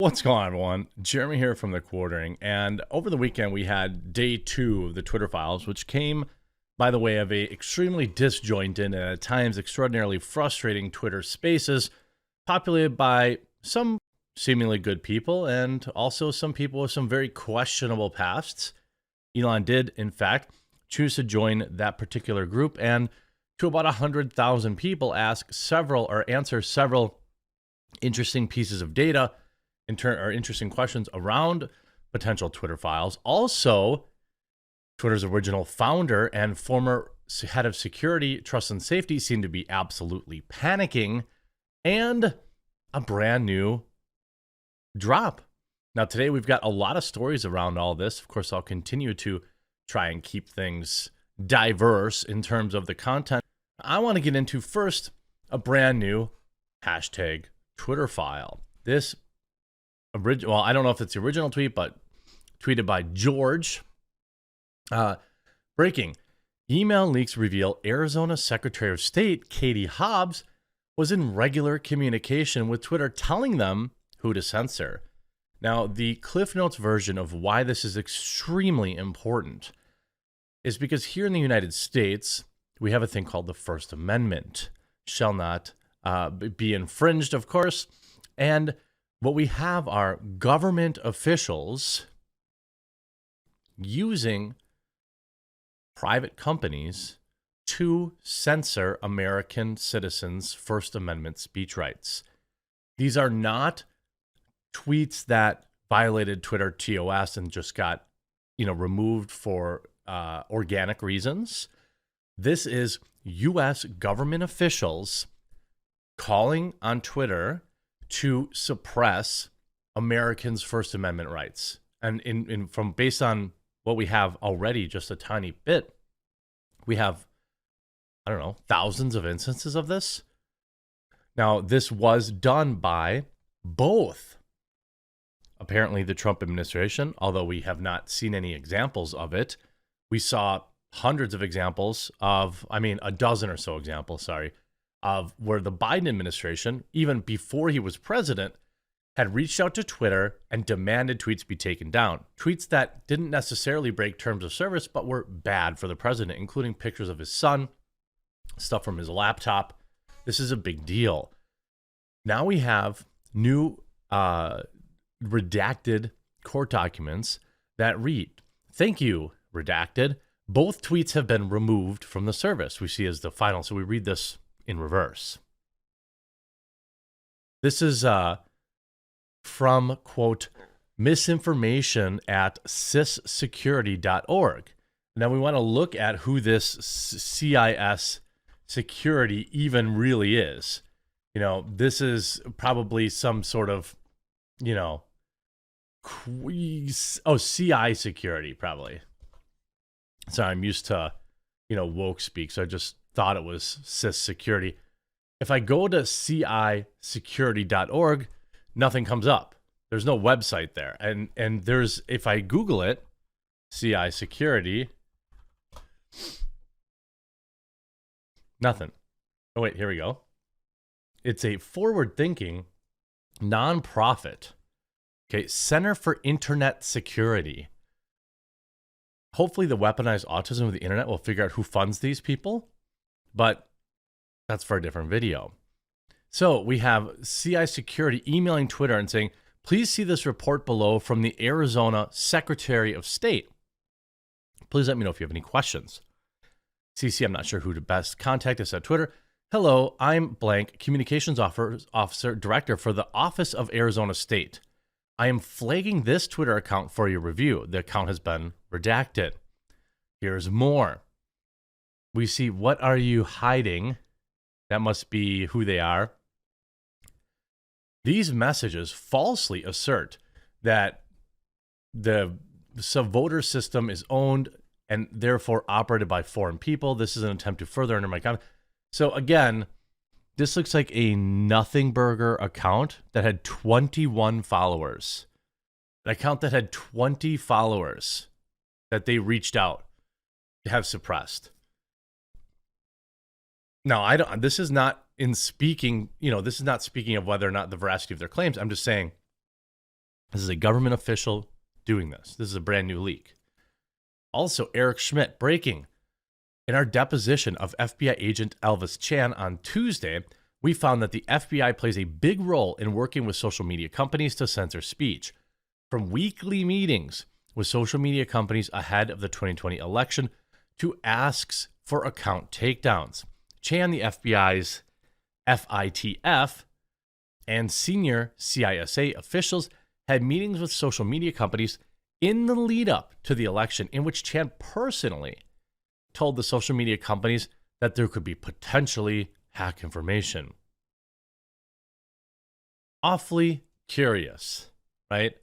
What's going on, everyone? Jeremy here from The Quartering, and over the weekend we had day 2 of the Twitter files, which came by the way of a extremely disjointed and at times extraordinarily frustrating Twitter spaces populated by some seemingly good people and also some people with some very questionable pasts. Elon did, in fact, choose to join that particular group, and to about 100,000 people answer several interesting pieces of data or interesting questions around potential Twitter files. Also, Twitter's original founder and former head of security, trust, and safety seem to be absolutely panicking, and a brand new drop. Now, today we've got a lot of stories around all this. Of course, I'll continue to try and keep things diverse in terms of the content. I want to get into first a brand new hashtag Twitter file. This well, I don't know if it's the original tweet, but tweeted by George. Breaking. Email leaks reveal Arizona Secretary of State Katie Hobbs was in regular communication with Twitter telling them who to censor. Now, the Cliff Notes version of why this is extremely important is because here in the United States, we have a thing called the First Amendment. Shall not be infringed, of course. And what we have are government officials using private companies to censor American citizens' First Amendment speech rights. These are not tweets that violated Twitter TOS and just got, removed for organic reasons. This is U.S. government officials calling on Twitter to suppress Americans' First Amendment rights. And based on what we have already, just a tiny bit, we have, thousands of instances of this. Now, this was done by both, apparently, the Trump administration, although we have not seen any examples of it. We saw hundreds of examples a dozen or so examples, of where the Biden administration, even before he was president, had reached out to Twitter and demanded tweets be taken down. Tweets that didn't necessarily break terms of service, but were bad for the president, including pictures of his son, stuff from his laptop. This is a big deal. Now we have new redacted court documents that read, "Thank you, redacted. Both tweets have been removed from the service." We see as the final. So we read this in reverse. This is from, quote, misinformation at cissecurity.org. Now we want to look at who this CIS security even really is. This is probably some sort of, CI security, probably. Sorry, I'm used to, woke speak, so I just thought it was CIS security. If I go to CIsecurity.org, nothing comes up. There's no website there. And there's, if I Google it, CI security, nothing. Oh, wait, here we go. It's a forward-thinking nonprofit. Okay, Center for Internet Security. Hopefully the weaponized autism of the internet will figure out who funds these people, but that's for a different video. So we have CI Security emailing Twitter and saying, "Please see this report below from the Arizona Secretary of State. Please let me know if you have any questions. CC, I'm not sure who to best contact us at Twitter. Hello, I'm blank, Communications Officer Director for the Office of Arizona State. I am flagging this Twitter account for your review. The account has been redacted. Here's more. We see, what are you hiding?" That must be who they are. These messages falsely assert that the voter system is owned and therefore operated by foreign people. This is an attempt to further enter my comment. So again, this looks like a nothing burger account that had 21 followers. An account that had 20 followers that they reached out to have suppressed. Now, I don't. This is not in speaking. This is not speaking of whether or not the veracity of their claims. I'm just saying This is a government official doing this. This is a brand new leak. Also, Eric Schmidt, breaking. In our deposition of FBI agent Elvis Chan on Tuesday, we found that the FBI plays a big role in working with social media companies to censor speech. From weekly meetings with social media companies ahead of the 2020 election to asks for account takedowns. Chan, the FBI's FITF, and senior CISA officials had meetings with social media companies in the lead up to the election, in which Chan personally told the social media companies that there could be potentially hack information. Awfully curious, right?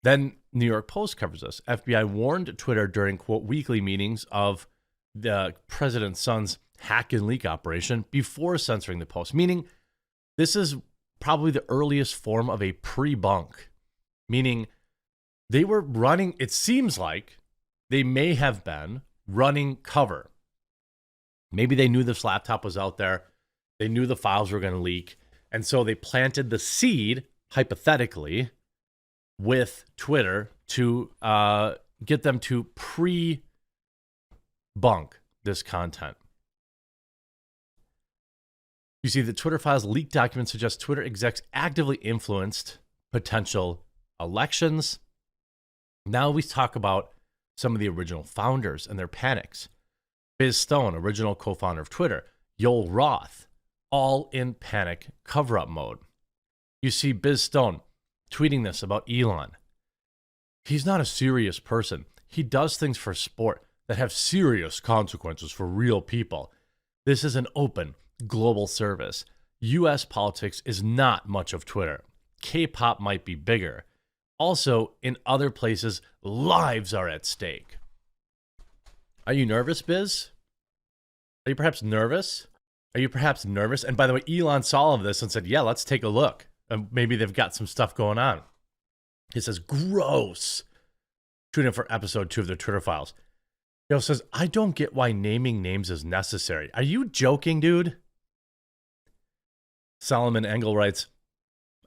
Then New York Post covers this. FBI warned Twitter during, quote, weekly meetings of the president's son's hack and leak operation before censoring the post, meaning this is probably the earliest form of a pre-bunk, meaning they were running, it seems like they may have been running cover. Maybe they knew this laptop was out there. They knew the files were going to leak. And so they planted the seed, hypothetically, with Twitter to get them to pre-bunk this content. You see, the Twitter files leaked documents suggest Twitter execs actively influenced potential elections. Now we talk about some of the original founders and their panics. Biz Stone, original co-founder of Twitter, Yoel Roth, all in panic cover-up mode. You see Biz Stone tweeting this about Elon. He's not a serious person. He does things for sport that have serious consequences for real people. This is an open, global service. US politics is not much of Twitter. K-pop might be bigger. Also, in other places, lives are at stake. Are you nervous, Biz? Are you perhaps nervous? Are you perhaps nervous? And by the way, Elon saw all of this and said, yeah, let's take a look. Maybe they've got some stuff going on. He says, gross. Tune in for episode 2 of their Twitter files. He says, I don't get why naming names is necessary. Are you joking, dude? Solomon Engel writes,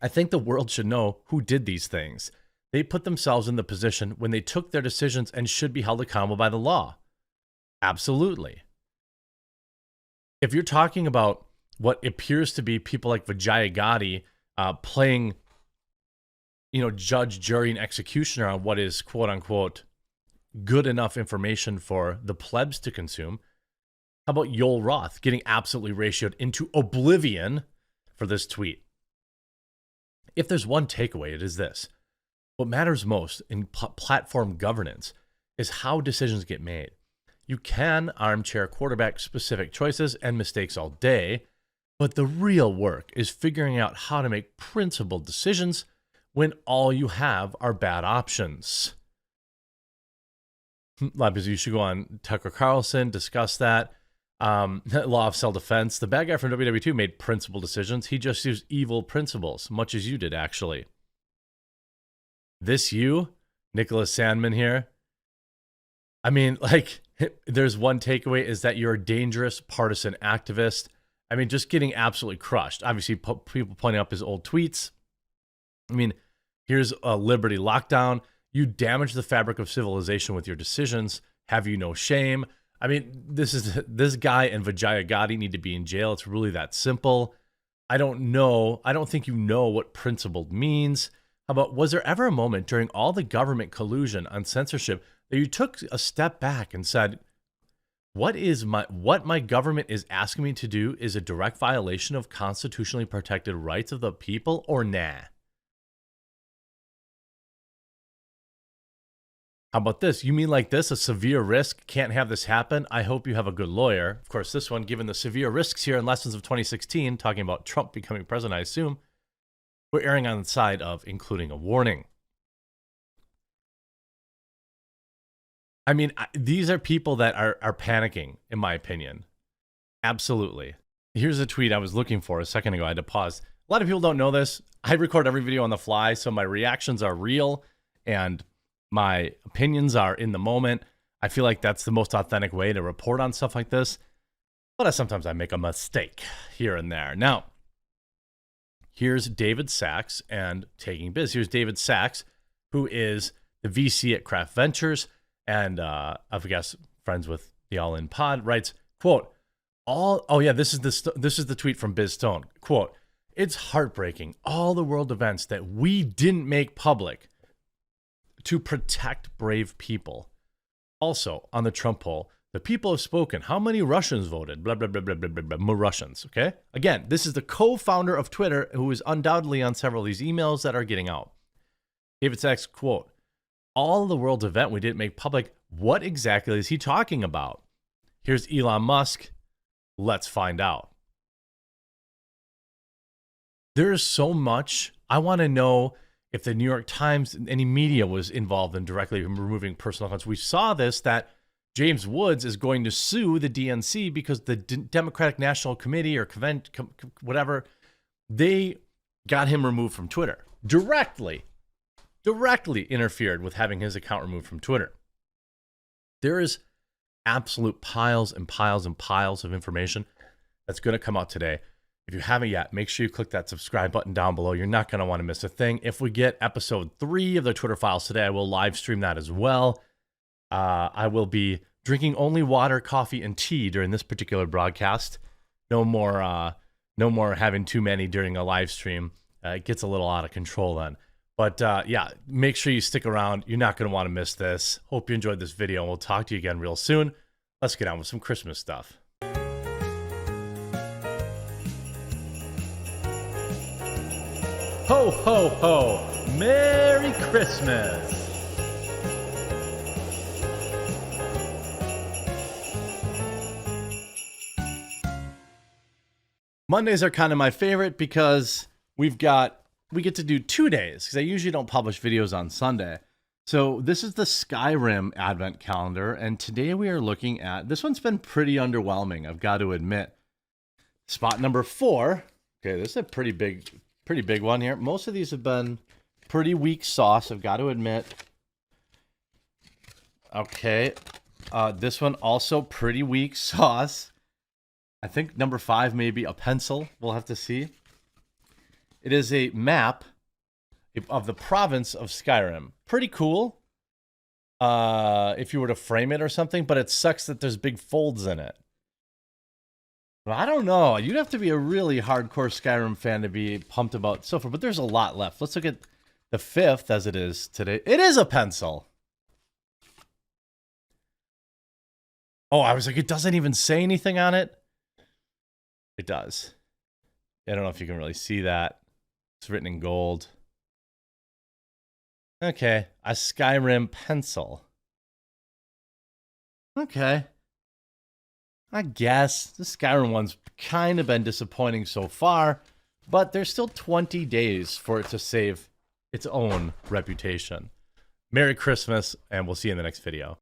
I think the world should know who did these things. They put themselves in the position when they took their decisions and should be held accountable by the law. Absolutely. If you're talking about what appears to be people like Vijaya Gotti playing, judge, jury, and executioner on what is, quote unquote, good enough information for the plebs to consume, how about Yoel Roth getting absolutely ratioed into oblivion for this tweet? If there's one takeaway, it is this. What matters most in platform governance is how decisions get made. You can armchair quarterback specific choices and mistakes all day, but the real work is figuring out how to make principled decisions when all you have are bad options. Because you should go on Tucker Carlson, discuss that. Law of self-defense. The bad guy from WW2 made principled decisions. He just used evil principles, much as you did, actually. This you, Nicholas Sandman here. I mean, there's one takeaway is that you're a dangerous partisan activist. I mean, just getting absolutely crushed. Obviously, people pointing up his old tweets. I mean, here's a liberty lockdown. You damage the fabric of civilization with your decisions. Have you no shame? I mean, this guy and Vijaya Gotti need to be in jail. It's really that simple. I don't know. I don't think you know what principled means. How about, was there ever a moment during all the government collusion on censorship that you took a step back and said, what my government is asking me to do is a direct violation of constitutionally protected rights of the people, or nah? How about this? You mean like this, a severe risk, can't have this happen? I hope you have a good lawyer. Of course, this one, given the severe risks here in Lessons of 2016, talking about Trump becoming president, I assume, we're erring on the side of including a warning. I mean, these are people that are panicking, in my opinion. Absolutely. Here's a tweet I was looking for a second ago. I had to pause. A lot of people don't know this. I record every video on the fly, so my reactions are real and my opinions are in the moment. I feel like that's the most authentic way to report on stuff like this. But sometimes I make a mistake here and there. Now, here's David Sachs and Taking Biz. Here's David Sachs, who is the VC at Craft Ventures and I guess friends with the All In Pod, writes, quote, this is the tweet from Biz Stone. Quote, "It's heartbreaking, all the world events that we didn't make public to protect brave people. Also, on the Trump poll, the people have spoken. How many Russians voted? Blah, blah, blah, blah, blah, blah, blah. More Russians." Okay. Again, this is the co-founder of Twitter who is undoubtedly on several of these emails that are getting out. David Sachs, quote, "All the world's event we didn't make public. What exactly is he talking about? Here's Elon Musk. Let's find out." There is so much. I want to know if the New York Times, any media was involved in directly removing personal accounts. We saw this, that James Woods is going to sue the DNC because the Democratic National Committee or whatever, they got him removed from Twitter. Directly interfered with having his account removed from Twitter. There is absolute piles and piles and piles of information that's going to come out today. If you haven't yet, make sure you click that subscribe button down below. You're not going to want to miss a thing. If we get episode 3 of the Twitter Files today, I will live stream that as well. I will be drinking only water, coffee, and tea during this particular broadcast. No more having too many during a live stream. It gets a little out of control then. But yeah, make sure you stick around. You're not going to want to miss this. Hope you enjoyed this video, and we'll talk to you again real soon. Let's get on with some Christmas stuff. Ho, ho, ho! Merry Christmas! Mondays are kind of my favorite because we get to do 2 days, because I usually don't publish videos on Sunday. So this is the Skyrim Advent calendar, and today we are looking at, this one's been pretty underwhelming, I've got to admit. Spot number 4. Okay, this is a pretty big one here. Most of these have been pretty weak sauce, I've got to admit. Okay, this one also pretty weak sauce. I think number 5 may be a pencil. We'll have to see. It is a map of the province of Skyrim. Pretty cool. If you were to frame it or something, but it sucks that there's big folds in it. But I don't know. You'd have to be a really hardcore Skyrim fan to be pumped about so far, but there's a lot left. Let's look at the 5th as it is today. It is a pencil. Oh, I was like, it doesn't even say anything on it. It does. I don't know if you can really see that. It's written in gold. Okay, a Skyrim pencil. Okay. I guess the Skyrim one's kind of been disappointing so far, but there's still 20 days for it to save its own reputation. Merry Christmas, and we'll see you in the next video.